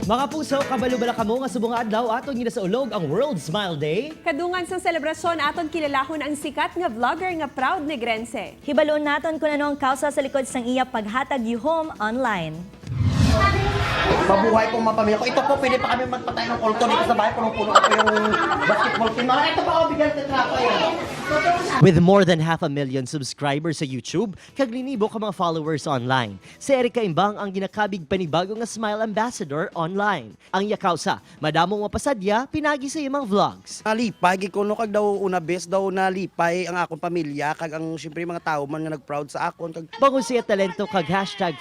Mga puso, kabalo-bala kamo nga subong adlaw aton gina sa ulog ang World Smile Day. Kadungan sa selebrasyon aton kilalahon ang sikat nga vlogger nga proud negrense. Hibaloon naton kung ano ang kausa sa likod sang iya paghatag yuhom online. Mabuhay pong mapamilya ko. Ito po, pwede pa kami magpatay ng kulto dito sa bahay. Punong-puno ko yung basketball team. Mga ito pa ako bigyan sa trapo yan. With more than 500,000 subscribers sa YouTube, kag linibo ka mga followers online. Si Erica Imbang ang ginakabig panibago nga Smile Ambassador online. Ang yakausa, madamong mapasadya, pinagi sa iyang vlogs. Nalipay, gikuno kag daw una best daw nalipay ang akong pamilya. Kag ang siyempre mga tao man nga nag-proud sa akon. Kag Bangon siya talento kag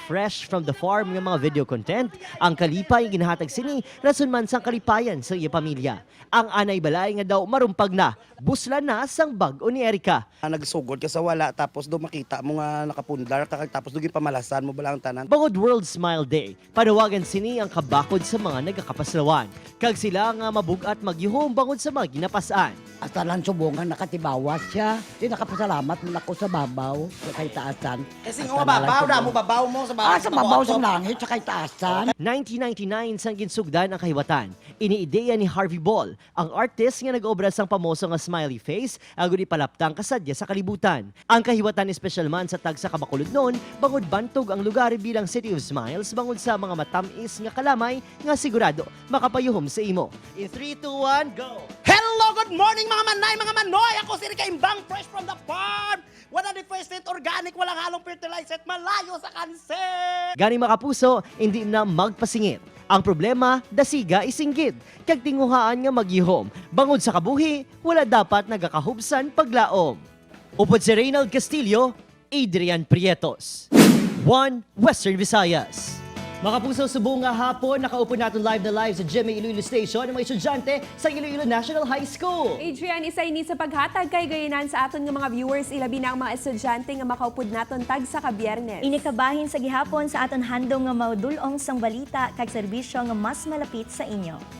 #fresh from the farm nga mga video content, ang kalipay ginahatag sini rason man sang kalipayan sa iya pamilya. Ang anay balay nga daw marumpag na, busla na sang bag-o ni Erica. nagsugod ka sa wala tapos do makita mo nga nakapundar kag tapos do gipamalasan mo bala ang tanan. Bangod World Smile Day, panawagan sini ang kabakod sa mga nagakapaslawan. Kag sila nga mabugat magyuhom bangod sa mga ginapasan. Hasta lang subungan nakatibawas siya. Di nakapasalamat mo ako sa babaw, sa kay taasan. Kasi Hasta nga na lang babaw na subong. mo babaw mo sa babaw. Ah, sa babaw sa langit, sa kay taasan. 1999 sang ginsugdan ang kahiwatan. Iniideya ni Harvey Ball, ang artist nga nag-obra sang pamoso nga smiley face, agud ipalaptang kasadya sa kalibutan. Ang kahiwatan special man sa tag sa Kabakulod noon, bangod bantog ang lugar bilang City of Smiles bangod sa mga matamis nga kalamay nga sigurado makapayuhom sa imo. In 3, 2, 1, go! Hello, good morning mga manay, mga manoy. Ako si Rica Imbang, fresh from the farm. 100% organic, walang halong fertilizer at malayo sa kanser. Gani makapuso, hindi na magpasingit. Ang problema, dasiga isinggit. Kag tinguhaan nga magyihom. Bangod sa kabuhi, wala dapat nagakahubsan paglaom. Upod si Reynald Castillo, Adrian Prietos. 1 Western Visayas. Mga puso, subong nga hapon, nakaupo natin live na live sa GMA Iloilo Station ng mga estudyante sa Iloilo National High School. Adrian, isa ini sa paghatag kay gayinan sa aton nga mga viewers, ilabi na ang mga estudyante nga makaupod naton tag sa kabiyernes. Inikabahin sa gihapon sa aton handong nga maudulong sang balita kag serbisyo nga mas malapit sa inyo.